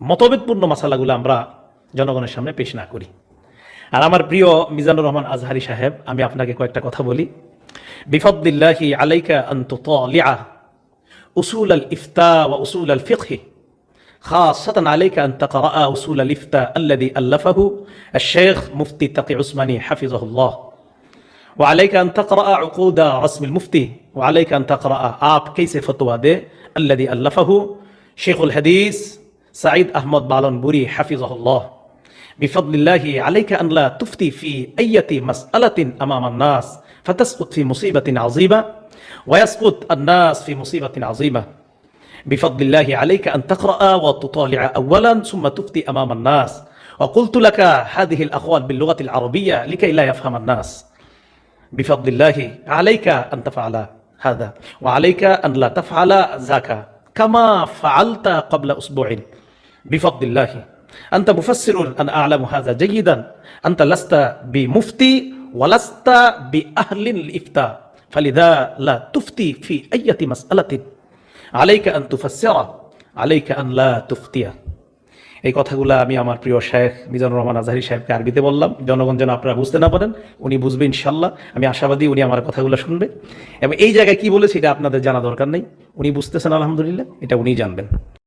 মতভেদপূর্ণ মাসালাগুলো আমরা জনগণের সামনে পেশ না করি। আর আমার প্রিয় মিজানুর রহমান আজহারি সাহেব, আমি আপনাকে কয়েকটা কথা বলি। বিফাদলিল্লাহি আলাইকা আন তুতালিআ উসুল আল ইফতা ওয়া উসুল আল ফিকহ خاصة عليك أن تقرأ أصول الإفتاء الذي ألفه الشيخ مفتي تقي عثماني حفظه الله، وعليك أن تقرأ عقود رسم المفتي، وعليك أن تقرأ آپ كيس فتوى ده الذي ألفه شيخ الحديث سعيد أحمد بالنبوري حفظه الله. بفضل الله عليك أن لا تفتي في أي مسألة أمام الناس فتسقط في مصيبة عظيمة ويسقط الناس في مصيبة عظيمة. بفضل الله عليك أن تقرأ وتطالع أولا ثم تفتي أمام الناس. وقلت لك هذه الأقوال باللغة العربية لكي لا يفهم الناس. بفضل الله عليك أن تفعل هذا وعليك أن لا تفعل ذاك كما فعلت قبل أسبوع. بفضل الله أنت مفسر، أنا أعلم هذا جيدا. أنت لست بمفتي ولست بأهل الإفتاء، فلذا لا تفتي في أي مسألة. عليك أن تفسر، عليك أن لا تفتي. এই কথাগুলো আমি আমার প্রিয় শেখ মিজানুর রহমান আজহারি সাহেবকে আরবিতে বললাম, জনগণ যেন আপনারা বুঝতে না পারেন। উনি বুঝবে ইনশাল্লাহ, আমি আশাবাদী উনি আমার কথাগুলো শুনবে। এবং এই জায়গায় কি বলেছে এটা আপনাদের জানা দরকার নেই, উনি বুঝতেছেন আলহামদুলিল্লাহ, এটা উনিই জানবেন।